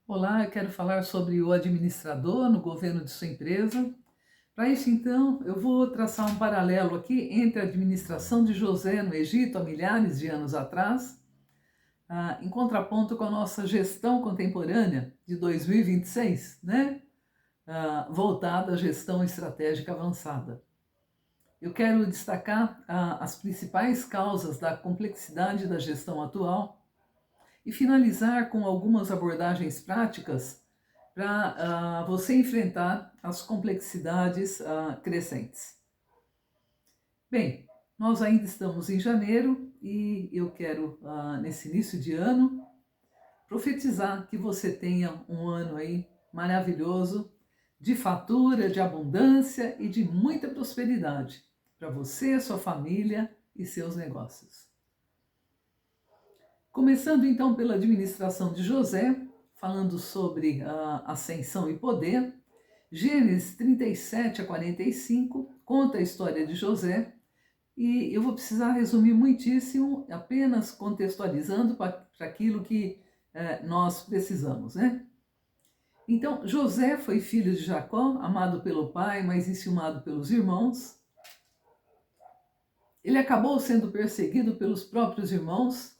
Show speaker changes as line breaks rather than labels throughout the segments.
Olá, eu quero falar sobre o administrador no governo de sua empresa. Para isso, então, eu vou traçar um paralelo aqui entre a administração de José no Egito há milhares de anos atrás, em contraponto com a nossa gestão contemporânea de 2026, né? Voltada à gestão estratégica avançada. Eu quero destacar as principais causas da complexidade da gestão atual e finalizar com algumas abordagens práticas para você enfrentar as complexidades crescentes. Bem, nós ainda estamos em janeiro e eu quero, nesse início de ano, profetizar que você tenha um ano aí maravilhoso, de fatura, de abundância e de muita prosperidade para você, sua família e seus negócios. Começando então pela administração de José, falando sobre ascensão e poder, Gênesis 37 a 45 conta a história de José e eu vou precisar resumir muitíssimo, apenas contextualizando para aquilo que nós precisamos, né? Então, José foi filho de Jacó, amado pelo pai, mas enciumado pelos irmãos. Ele acabou sendo perseguido pelos próprios irmãos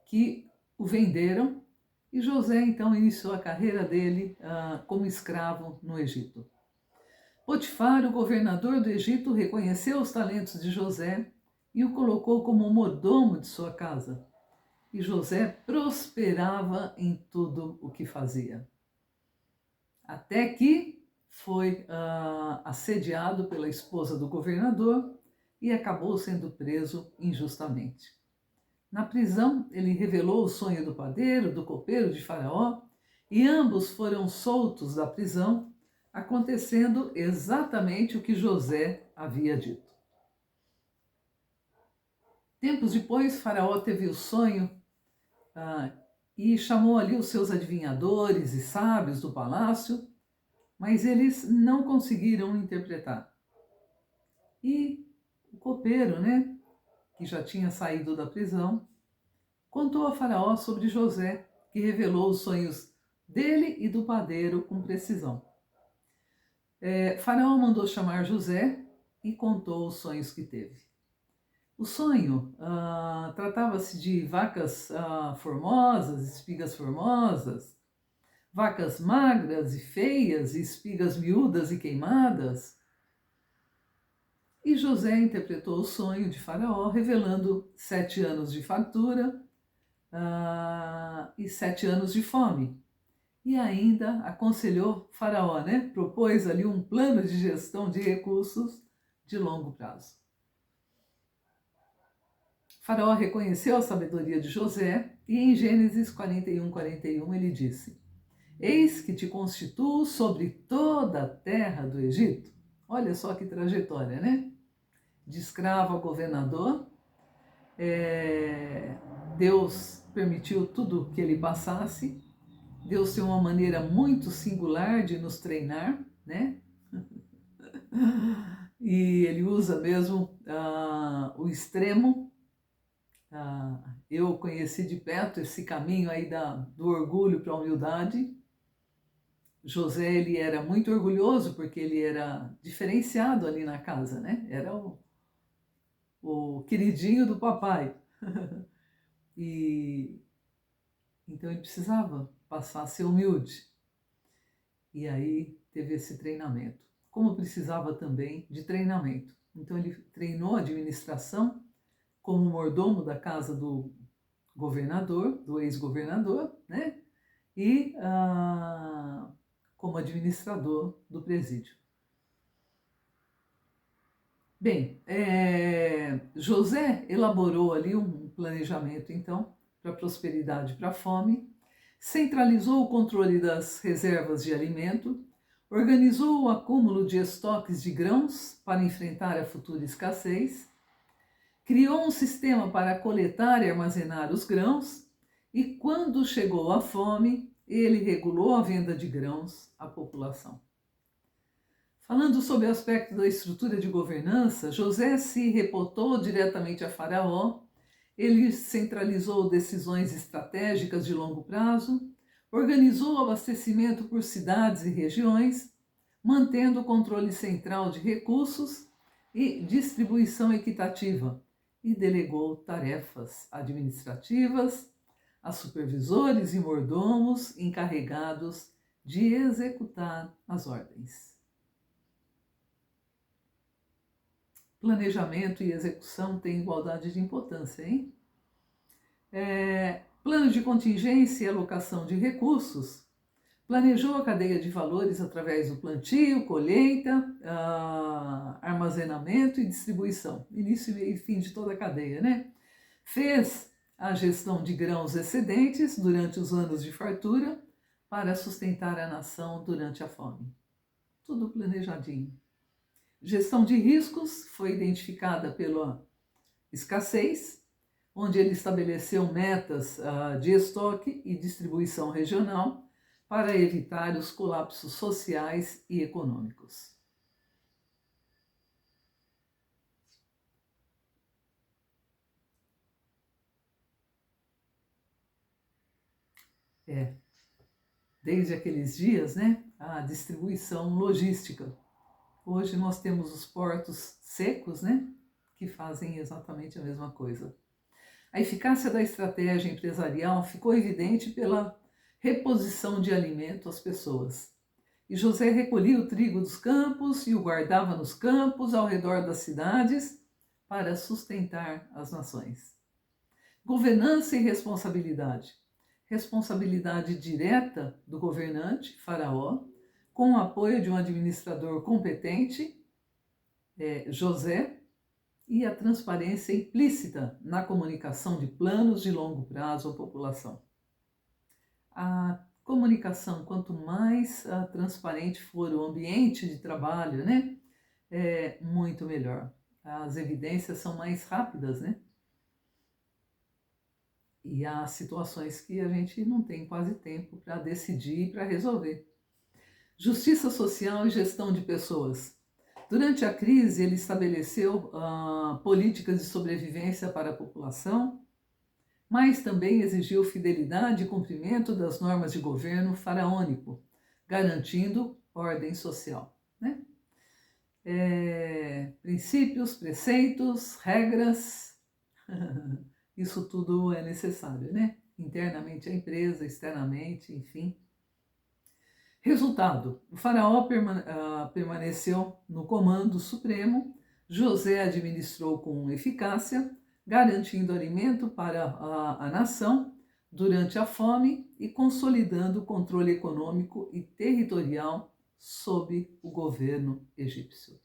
que o venderam, e José então iniciou a carreira dele como escravo no Egito. Potifar, o governador do Egito, reconheceu os talentos de José e o colocou como mordomo de sua casa. E José prosperava em tudo o que fazia. Até que foi assediado pela esposa do governador e acabou sendo preso injustamente. Na prisão, ele revelou o sonho do padeiro, do copeiro de Faraó, e ambos foram soltos da prisão, acontecendo exatamente o que José havia dito. Tempos depois, Faraó teve o sonho e chamou ali os seus adivinhadores e sábios do palácio, mas eles não conseguiram interpretar. E o copeiro, né, que já tinha saído da prisão, contou a Faraó sobre José, que revelou os sonhos dele e do padeiro com precisão. Faraó mandou chamar José e contou os sonhos que teve. O sonho tratava-se de vacas formosas, espigas formosas, vacas magras e feias, e espigas miúdas e queimadas. E José interpretou o sonho de Faraó, revelando 7 anos de fartura e 7 anos de fome. E ainda aconselhou Faraó, né? Propôs ali um plano de gestão de recursos de longo prazo. Faraó reconheceu a sabedoria de José e em Gênesis 41 ele disse: Eis que te constituo sobre toda a terra do Egito. Olha só que trajetória, né? De escravo a governador, Deus permitiu tudo que ele passasse. Deus tem uma maneira muito singular de nos treinar, né? E ele usa mesmo o extremo. Eu conheci de perto esse caminho aí do orgulho para a humildade. José, ele era muito orgulhoso porque ele era diferenciado ali na casa, né? Era o queridinho do papai. E então ele precisava passar a ser humilde. E aí teve esse treinamento. Como precisava também de treinamento. Então ele treinou a administração como mordomo da casa do governador, do ex-governador, né? E como administrador do presídio. Bem, José elaborou ali um planejamento, então, para a prosperidade e para a fome, centralizou o controle das reservas de alimento, organizou o acúmulo de estoques de grãos para enfrentar a futura escassez, criou um sistema para coletar e armazenar os grãos e, quando chegou a fome, ele regulou a venda de grãos à população. Falando sobre o aspecto da estrutura de governança, José se reportou diretamente a Faraó, ele centralizou decisões estratégicas de longo prazo, Organizou o abastecimento por cidades e regiões, mantendo o controle central de recursos e distribuição equitativa, e delegou tarefas administrativas a supervisores e mordomos encarregados de executar as ordens. Planejamento e execução têm igualdade de importância, hein? Plano de contingência e alocação de recursos. Planejou a cadeia de valores através do plantio, colheita, armazenamento e distribuição. Início e fim de toda a cadeia, né? Fez a gestão de grãos excedentes durante os anos de fartura para sustentar a nação durante a fome. Tudo planejadinho. Gestão de riscos foi identificada pela escassez, onde ele estabeleceu metas de estoque e distribuição regional para evitar os colapsos sociais e econômicos. Desde aqueles dias, né, a distribuição logística. Hoje nós temos os portos secos, né, que fazem exatamente a mesma coisa. A eficácia da estratégia empresarial ficou evidente pela reposição de alimento às pessoas. E José recolhia o trigo dos campos e o guardava nos campos ao redor das cidades para sustentar as nações. Governança e responsabilidade. Responsabilidade direta do governante, Faraó, com o apoio de um administrador competente, José, e a transparência implícita na comunicação de planos de longo prazo à população. A comunicação, quanto mais transparente for o ambiente de trabalho, né, muito melhor. As evidências são mais rápidas, né? E há situações que a gente não tem quase tempo para decidir e para resolver. Justiça social e gestão de pessoas. Durante a crise, ele estabeleceu políticas de sobrevivência para a população, mas também exigiu fidelidade e cumprimento das normas de governo faraônico, garantindo ordem social, né? Princípios, preceitos, regras, isso tudo é necessário, né? Internamente a empresa, externamente, enfim. Resultado: o faraó permaneceu no comando supremo, José administrou com eficácia, garantindo alimento para a nação durante a fome e consolidando o controle econômico e territorial sob o governo egípcio.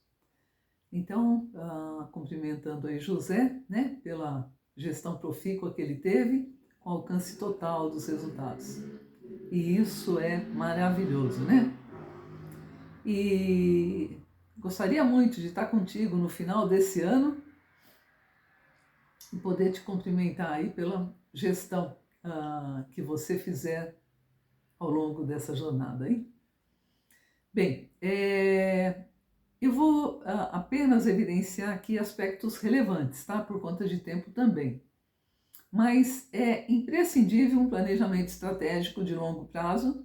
Então, cumprimentando aí José, né, pela gestão profícua que ele teve, com alcance total dos resultados. E isso é maravilhoso, né? E gostaria muito de estar contigo no final desse ano e poder te cumprimentar aí pela gestão que você fizer ao longo dessa jornada aí. Bem, eu vou apenas evidenciar aqui aspectos relevantes, tá? Por conta de tempo também. Mas é imprescindível um planejamento estratégico de longo prazo,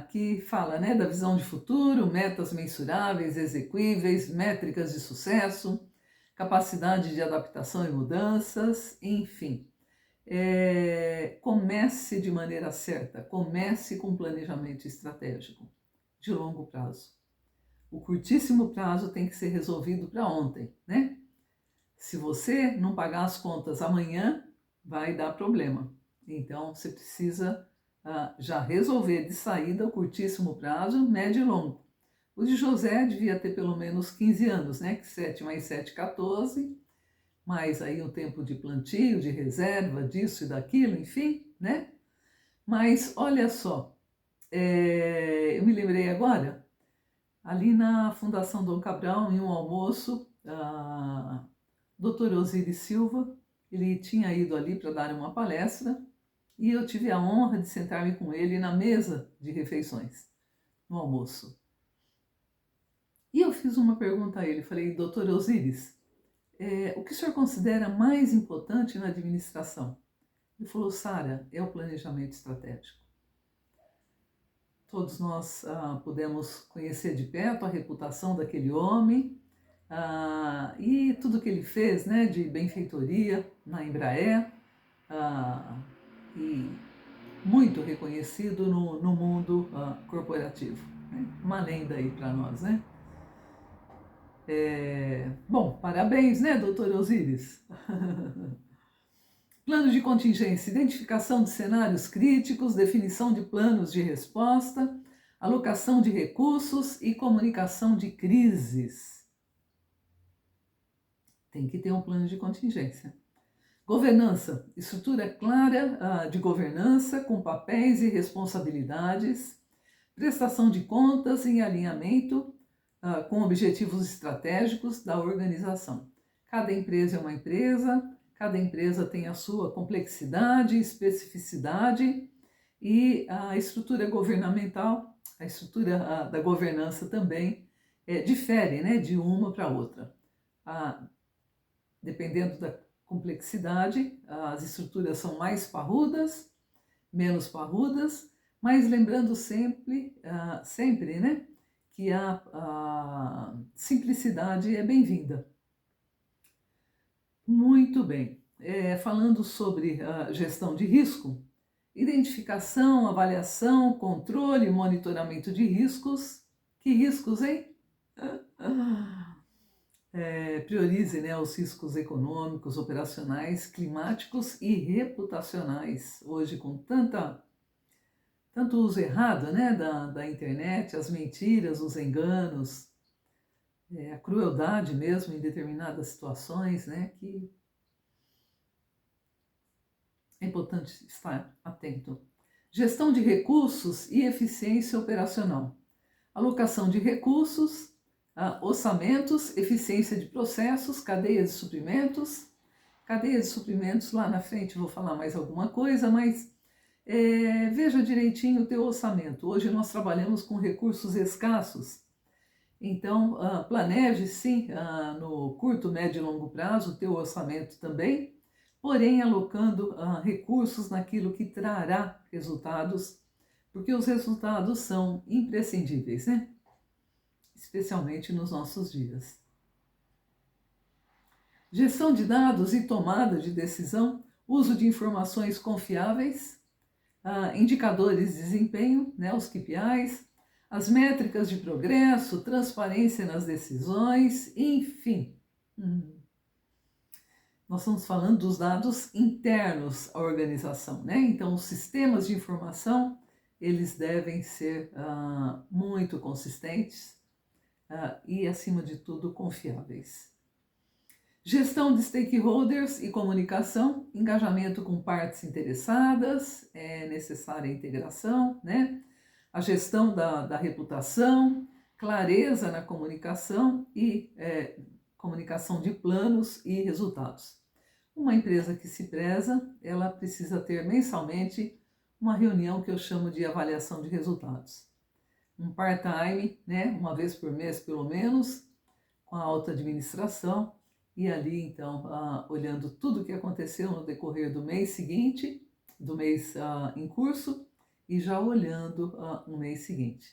que fala, né, da visão de futuro, metas mensuráveis, execuíveis, métricas de sucesso, capacidade de adaptação e mudanças, enfim. Comece de maneira certa, comece com um planejamento estratégico de longo prazo. O curtíssimo prazo tem que ser resolvido para ontem, né? Se você não pagar as contas amanhã, vai dar problema. Então, você precisa já resolver de saída o curtíssimo prazo, médio e longo. O de José devia ter pelo menos 15 anos, né? 7 mais 7, 14, mais aí um tempo de plantio, de reserva, disso e daquilo, enfim, né? Mas olha só, eu me lembrei agora, ali na Fundação Dom Cabral, em um almoço, Dr. Osiris Silva, ele tinha ido ali para dar uma palestra e eu tive a honra de sentar-me com ele na mesa de refeições, no almoço. E eu fiz uma pergunta a ele, falei, Dr. Osiris, o que o senhor considera mais importante na administração? Ele falou, Sara, é o planejamento estratégico. todos nós pudemos conhecer de perto a reputação daquele homem e tudo que ele fez, né, de benfeitoria na Embraer, e muito reconhecido no mundo corporativo, né? Uma lenda aí para nós, né? Bom, parabéns, né, doutor Osíris? Plano de contingência, identificação de cenários críticos, definição de planos de resposta, alocação de recursos e comunicação de crises. Tem que ter um plano de contingência. Governança, estrutura clara de governança com papéis e responsabilidades, prestação de contas em alinhamento com objetivos estratégicos da organização. Cada empresa é uma empresa, cada empresa tem a sua complexidade, especificidade e a estrutura governamental, a estrutura da governança também difere, né, de uma para outra. Dependendo da complexidade, as estruturas são mais parrudas, menos parrudas, mas lembrando sempre, né, que a simplicidade é bem-vinda. Muito bem. Falando sobre gestão de risco, identificação, avaliação, controle e monitoramento de riscos. Que riscos, hein? Priorize, né, os riscos econômicos, operacionais, climáticos e reputacionais. Hoje, com tanto uso errado, né, da internet, as mentiras, os enganos, a crueldade mesmo em determinadas situações, né, que é importante estar atento. Gestão de recursos e eficiência operacional. Alocação de recursos, orçamentos, eficiência de processos, cadeia de suprimentos. Cadeia de suprimentos, lá na frente vou falar mais alguma coisa, mas veja direitinho o teu orçamento. Hoje nós trabalhamos com recursos escassos, então planeje sim no curto, médio e longo prazo o teu orçamento também, porém alocando recursos naquilo que trará resultados, porque os resultados são imprescindíveis, né? Especialmente nos nossos dias. Gestão de dados e tomada de decisão, uso de informações confiáveis, indicadores de desempenho, né, os KPIs, as métricas de progresso, transparência nas decisões, enfim. Nós estamos falando dos dados internos à organização, né? Então, os sistemas de informação, eles devem ser muito consistentes e, acima de tudo, confiáveis. Gestão de stakeholders e comunicação, engajamento com partes interessadas, é necessária a integração, né? A gestão da reputação, clareza na comunicação e comunicação de planos e resultados. Uma empresa que se preza, ela precisa ter mensalmente uma reunião que eu chamo de avaliação de resultados. Um part-time, né, uma vez por mês pelo menos, com a alta administração, e ali então olhando tudo o que aconteceu no decorrer do mês seguinte, do mês em curso, e já olhando no mês seguinte,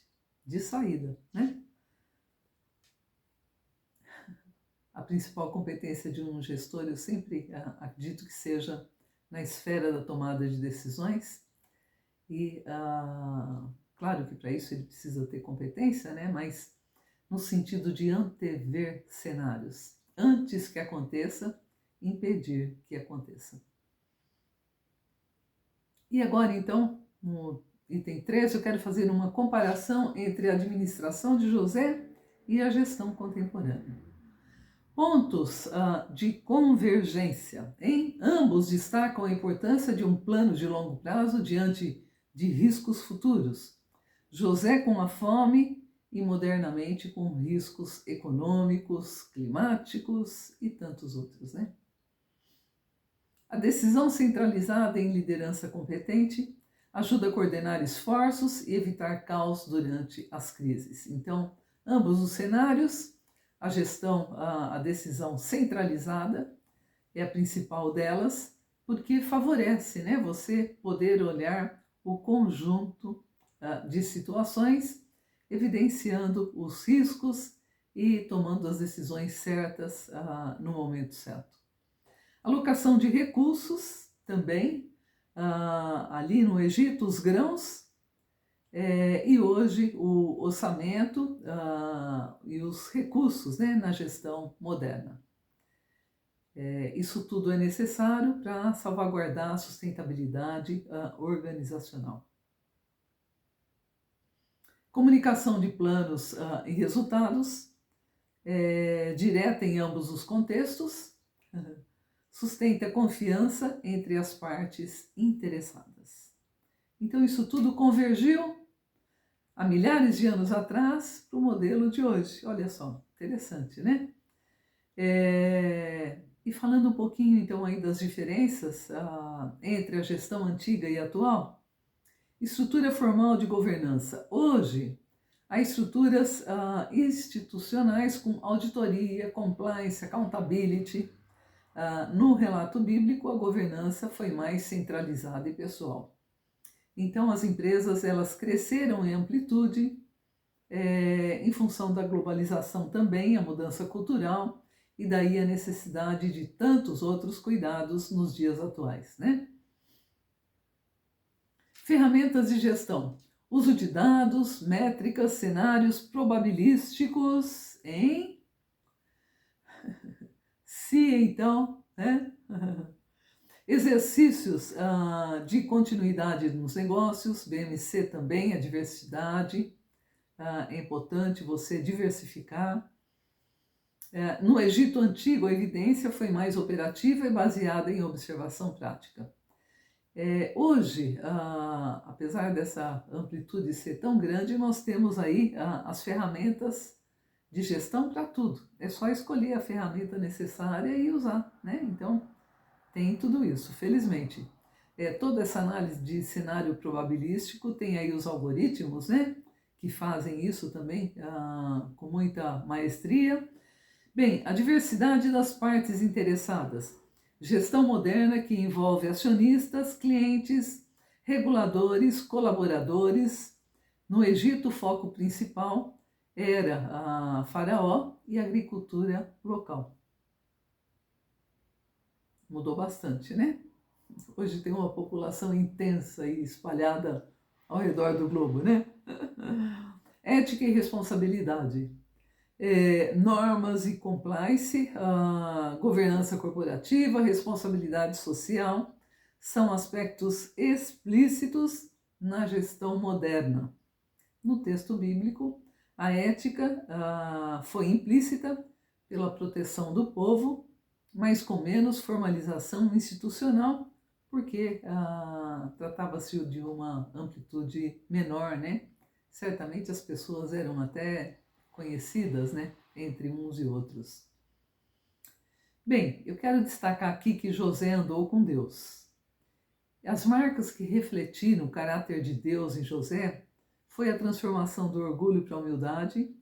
de saída, né? A principal competência de um gestor, eu sempre acredito que seja na esfera da tomada de decisões, e claro que para isso ele precisa ter competência, né? Mas no sentido de antever cenários, antes que aconteça, impedir que aconteça. E agora então, no item 3, eu quero fazer uma comparação entre a administração de José e a gestão contemporânea. Pontos de convergência. Em ambos destacam a importância de um plano de longo prazo diante de riscos futuros. José com a fome e modernamente com riscos econômicos, climáticos e tantos outros, né? A decisão centralizada em liderança competente ajuda a coordenar esforços e evitar caos durante as crises. Então, ambos os cenários, a gestão, a decisão centralizada é a principal delas, porque favorece, né, você poder olhar o conjunto de situações, evidenciando os riscos e tomando as decisões certas no momento certo. Alocação de recursos também, ali no Egito, os grãos, e hoje o orçamento e os recursos, né, na gestão moderna. Isso tudo é necessário para salvaguardar a sustentabilidade organizacional. Comunicação de planos e resultados, direta em ambos os contextos, sustenta a confiança entre as partes interessadas. Então, isso tudo convergiu há milhares de anos atrás para o modelo de hoje. Olha só, interessante, né? E falando um pouquinho, então, aí das diferenças entre a gestão antiga e atual, estrutura formal de governança. Hoje, há estruturas institucionais com auditoria, compliance, accountability. No relato bíblico, a governança foi mais centralizada e pessoal. Então, as empresas elas cresceram em amplitude, em função da globalização também, a mudança cultural, e daí a necessidade de tantos outros cuidados nos dias atuais, né? Ferramentas de gestão. Uso de dados, métricas, cenários probabilísticos em... Se então, né? Exercícios de continuidade nos negócios, BMC também, a diversidade, é importante você diversificar. No Egito Antigo, a evidência foi mais operativa e baseada em observação prática. Hoje, apesar dessa amplitude ser tão grande, nós temos aí as ferramentas de gestão para tudo. É só escolher a ferramenta necessária e usar, né? Então, tem tudo isso, felizmente. Toda essa análise de cenário probabilístico tem aí os algoritmos, né? Que fazem isso também com muita maestria. Bem, a diversidade das partes interessadas. Gestão moderna que envolve acionistas, clientes, reguladores, colaboradores. No Egito, o foco principal era a faraó e a agricultura local. Mudou bastante, né? Hoje tem uma população intensa e espalhada ao redor do globo, né? Ética e responsabilidade. Normas e compliance, governança corporativa, responsabilidade social, são aspectos explícitos na gestão moderna. No texto bíblico, a ética foi implícita pela proteção do povo, mas com menos formalização institucional, porque tratava-se de uma amplitude menor, né? Certamente as pessoas eram até conhecidas, né, entre uns e outros. Bem, eu quero destacar aqui que José andou com Deus. As marcas que refletiram o caráter de Deus em José foi a transformação do orgulho para a humildade.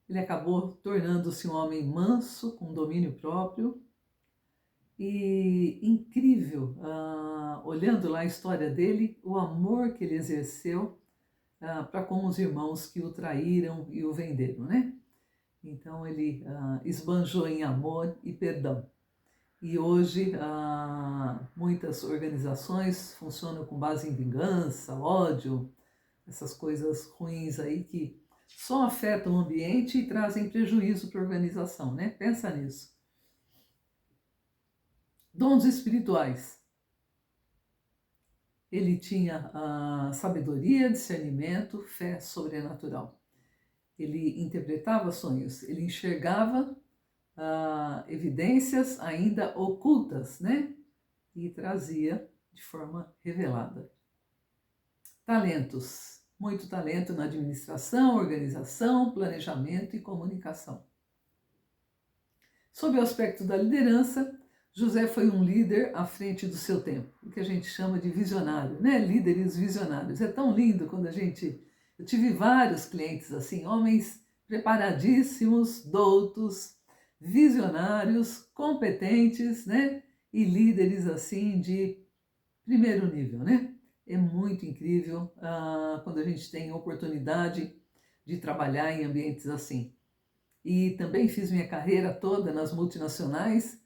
Ele acabou tornando-se um homem manso, com domínio próprio. E incrível, olhando lá a história dele, o amor que ele exerceu para com os irmãos que o traíram e o venderam, né? Então ele esbanjou em amor e perdão. E hoje muitas organizações funcionam com base em vingança, ódio, essas coisas ruins aí que só afetam o ambiente e trazem prejuízo para a organização, né? Pensa nisso. Dons espirituais. Ele tinha sabedoria, discernimento, fé sobrenatural. Ele interpretava sonhos, ele enxergava evidências ainda ocultas, né? E trazia de forma revelada. Talentos. Muito talento na administração, organização, planejamento e comunicação. Sob o aspecto da liderança, José foi um líder à frente do seu tempo, o que a gente chama de visionário, né? Líderes visionários. É tão lindo quando eu tive vários clientes assim, homens preparadíssimos, doutos, visionários, competentes, né? E líderes assim de primeiro nível, né? é muito incrível quando a gente tem oportunidade de trabalhar em ambientes assim. E também fiz minha carreira toda nas multinacionais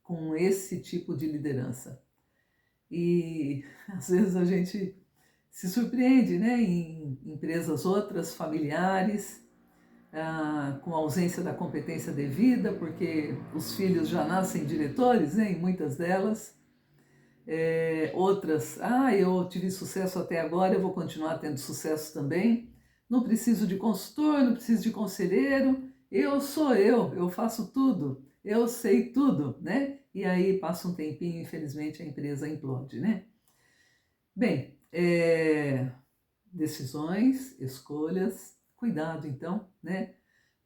com esse tipo de liderança. E às vezes a gente se surpreende, né, em empresas outras, familiares, com ausência da competência devida, porque os filhos já nascem diretores, né, em muitas delas. Outras, eu tive sucesso até agora, eu vou continuar tendo sucesso também. Não preciso de consultor, não preciso de conselheiro, eu sou eu faço tudo, eu sei tudo, né? E aí passa um tempinho, infelizmente a empresa implode, né? Bem, decisões, escolhas, cuidado então, né?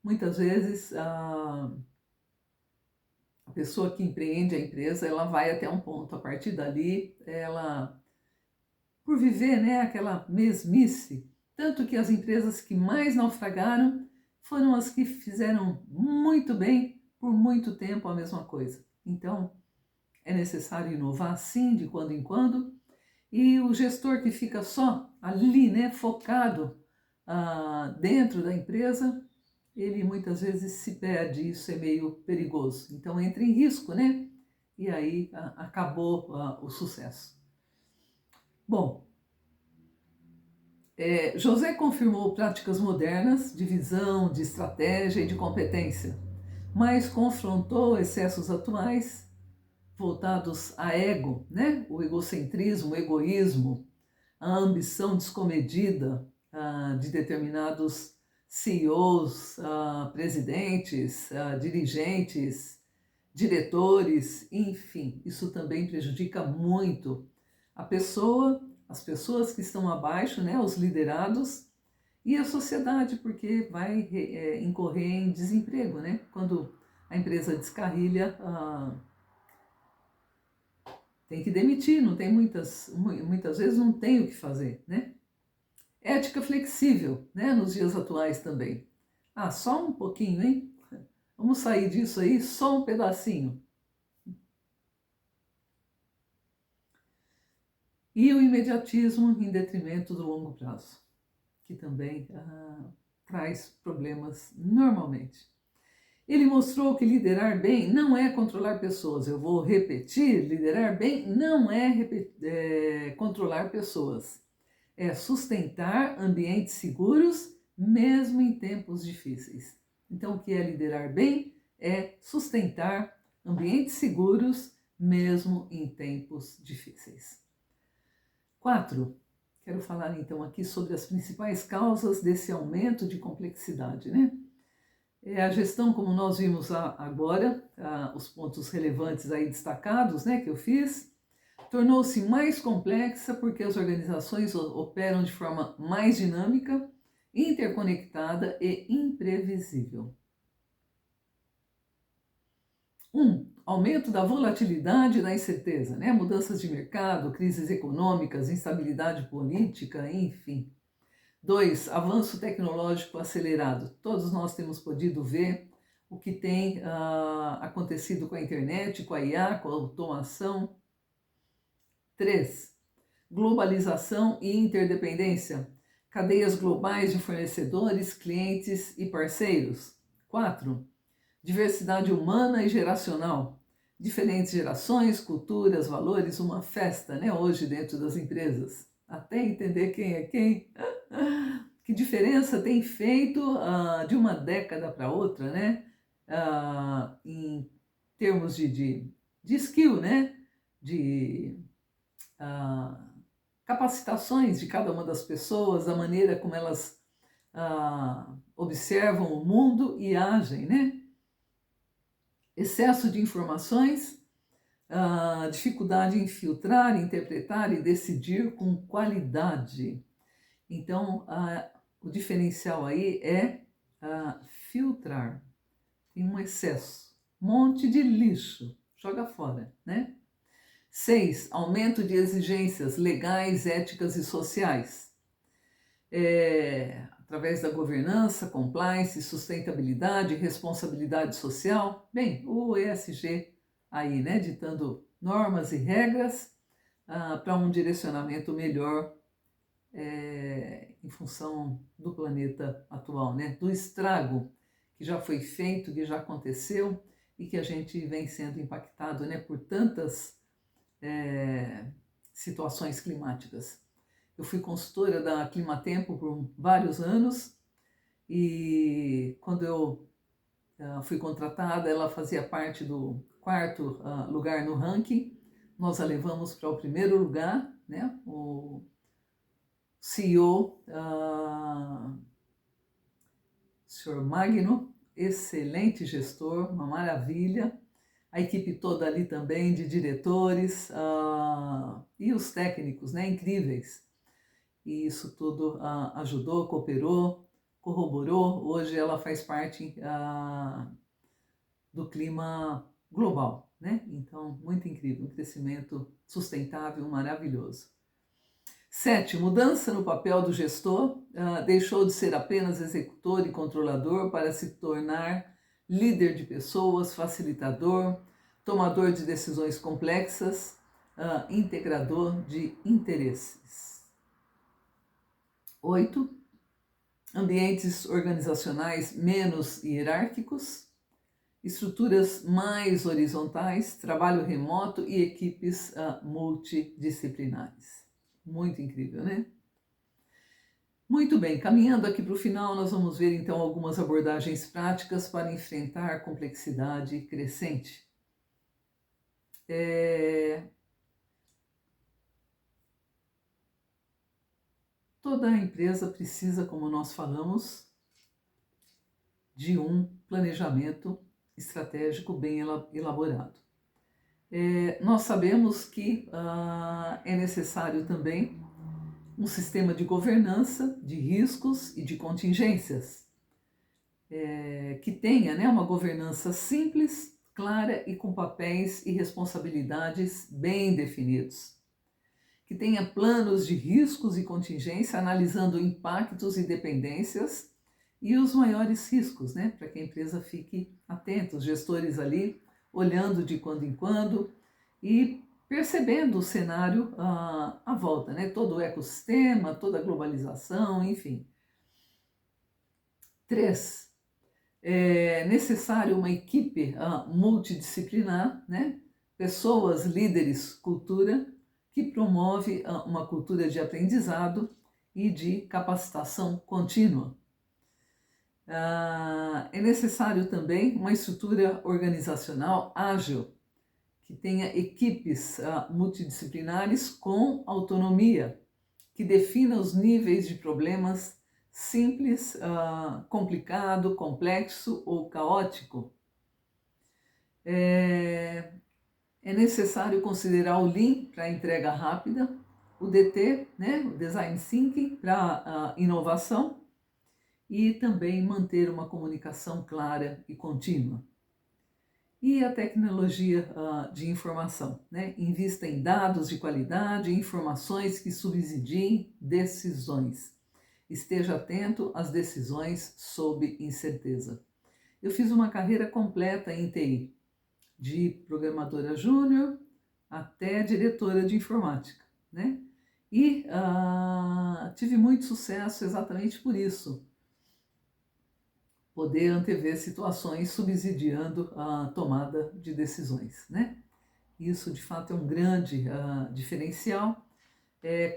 Muitas vezes a pessoa que empreende a empresa, ela vai até um ponto, a partir dali, ela, por viver, né, aquela mesmice, tanto que as empresas que mais naufragaram foram as que fizeram muito bem por muito tempo a mesma coisa. Então, é necessário inovar sim, de quando em quando, e o gestor que fica só ali, né, focado dentro da empresa, ele muitas vezes se perde, isso é meio perigoso. Então entra em risco, né? E aí acabou o sucesso. Bom, José confirmou práticas modernas de visão, de estratégia e de competência, mas confrontou excessos atuais voltados a ego, né? O egocentrismo, o egoísmo, a ambição descomedida de determinados CEOs, presidentes, dirigentes, diretores, enfim, isso também prejudica muito a pessoa, as pessoas que estão abaixo, né, os liderados, e a sociedade, porque vai incorrer em desemprego, né? Quando a empresa descarrilha, tem que demitir, não tem muitas vezes não tem o que fazer, né? Ética flexível, né, nos dias atuais também. Só um pouquinho, hein? Vamos sair disso aí, só um pedacinho. E o imediatismo em detrimento do longo prazo, que também traz problemas normalmente. Ele mostrou que liderar bem não é controlar pessoas. Eu vou repetir, liderar bem não é controlar pessoas. É sustentar ambientes seguros, mesmo em tempos difíceis. Então, o que é liderar bem? É sustentar ambientes seguros, mesmo em tempos difíceis. 4. Quero falar então aqui sobre as principais causas desse aumento de complexidade, né? A gestão, como nós vimos agora, os pontos relevantes aí destacados, né, que eu fiz, tornou-se mais complexa porque as organizações operam de forma mais dinâmica, interconectada e imprevisível. Aumento da volatilidade e da incerteza, né? Mudanças de mercado, crises econômicas, instabilidade política, enfim. 2, avanço tecnológico acelerado. Todos nós temos podido ver o que tem acontecido com a internet, com a IA, com a automação. 3, globalização e interdependência. Cadeias globais de fornecedores, clientes e parceiros. 4, diversidade humana e geracional. Diferentes gerações, culturas, valores, uma festa, né, hoje dentro das empresas. Até entender quem é quem. Que diferença tem feito de uma década para outra, né? Em termos de skill, né? De capacitações de cada uma das pessoas, da maneira como elas observam o mundo e agem, né? Excesso de informações, dificuldade em filtrar, interpretar e decidir com qualidade. Então, o diferencial aí é filtrar. Tem um excesso, monte de lixo, joga fora, né? 6, aumento de exigências legais, éticas e sociais. Através da governança, compliance, sustentabilidade, responsabilidade social. Bem, o ESG aí, né, ditando normas e regras para um direcionamento melhor em função do planeta atual, né? Do estrago que já foi feito, que já aconteceu e que a gente vem sendo impactado, né, por tantas situações climáticas. Eu fui consultora da Climatempo por vários anos e quando eu fui contratada, ela fazia parte do quarto lugar no ranking. Nós a levamos para o primeiro lugar, né? O CEO, Sr. Magno, excelente gestor, uma maravilha. A equipe toda ali também, de diretores e os técnicos, né? Incríveis. E isso tudo ajudou, cooperou, corroborou. Hoje ela faz parte do clima global, né? Então, muito incrível, um crescimento sustentável, maravilhoso. 7. Mudança no papel do gestor. Deixou de ser apenas executor e controlador para se tornar líder de pessoas, facilitador, tomador de decisões complexas, integrador de interesses. 8. Ambientes organizacionais menos hierárquicos, estruturas mais horizontais, trabalho remoto e equipes multidisciplinares. Muito incrível, né? Muito bem, caminhando aqui para o final, nós vamos ver então algumas abordagens práticas para enfrentar complexidade crescente. Toda empresa precisa, como nós falamos, de um planejamento estratégico bem elaborado. Nós sabemos que é necessário também um sistema de governança de riscos e de contingências, que tenha, né, uma governança simples, clara e com papéis e responsabilidades bem definidos. Que tenha planos de riscos e contingência, analisando impactos e dependências e os maiores riscos, né, para que a empresa fique atenta, os gestores ali olhando de quando em quando e percebendo o cenário à volta, né, todo o ecossistema, toda a globalização, enfim. 3. É necessário uma equipe multidisciplinar, né, pessoas, líderes, cultura, que promove uma cultura de aprendizado e de capacitação contínua. É necessário também uma estrutura organizacional ágil, que tenha equipes multidisciplinares com autonomia, que defina os níveis de problemas simples, complicado, complexo ou caótico. É necessário considerar o Lean para a entrega rápida, o DT, né, o Design Thinking para a inovação e também manter uma comunicação clara e contínua. E a tecnologia de informação, né? Invista em dados de qualidade, informações que subsidiem decisões. Esteja atento às decisões sob incerteza. Eu fiz uma carreira completa em TI, de programadora júnior até diretora de informática, né? E tive muito sucesso exatamente por isso. Poder antever situações subsidiando a tomada de decisões, né? Isso, de fato, é um grande diferencial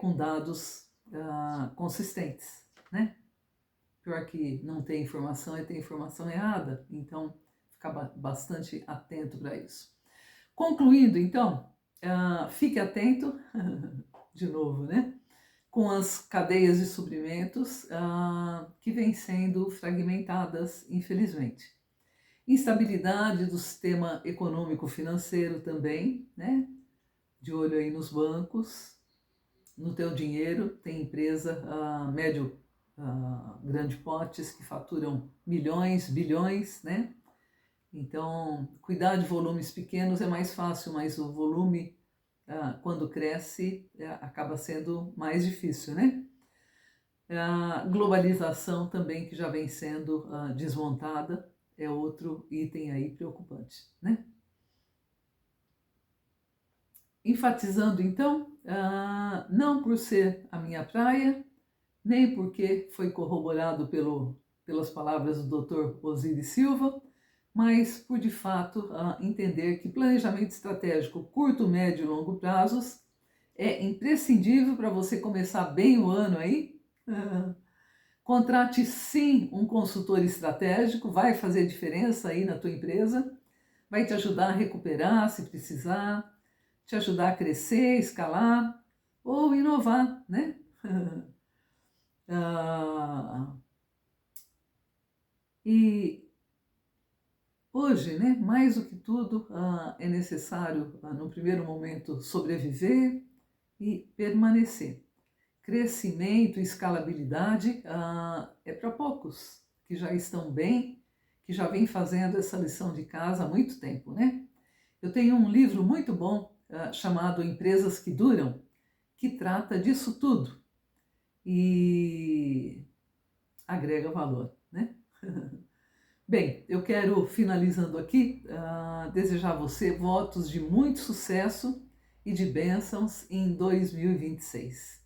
com dados consistentes, né? Pior que não ter informação é ter informação errada, então ficar bastante atento para isso. Concluindo, então, fique atento, de novo, né? Com as cadeias de suprimentos que vêm sendo fragmentadas, infelizmente. Instabilidade do sistema econômico-financeiro também, né? De olho aí nos bancos, no teu dinheiro, tem empresa médio, grande potes que faturam milhões, bilhões, né? Então, cuidar de volumes pequenos é mais fácil, mas o volume, quando cresce, acaba sendo mais difícil, né? A globalização também, que já vem sendo desmontada, é outro item aí preocupante, né? Enfatizando, então, não por ser a minha praia, nem porque foi corroborado pelas palavras do Dr. Osiris Silva, mas por de fato entender que planejamento estratégico curto, médio e longo prazos é imprescindível para você começar bem o ano aí. Contrate sim um consultor estratégico, vai fazer diferença aí na tua empresa, vai te ajudar a recuperar se precisar, te ajudar a crescer, escalar ou inovar, né? E hoje, né, mais do que tudo, é necessário, no primeiro momento, sobreviver e permanecer. Crescimento e escalabilidade é para poucos que já estão bem, que já vêm fazendo essa lição de casa há muito tempo, né? Eu tenho um livro muito bom chamado Empresas que Duram, que trata disso tudo e agrega valor, né? Bem, eu quero, finalizando aqui, desejar a você votos de muito sucesso e de bênçãos em 2026.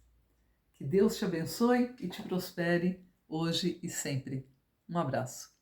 Que Deus te abençoe e te prospere hoje e sempre. Um abraço.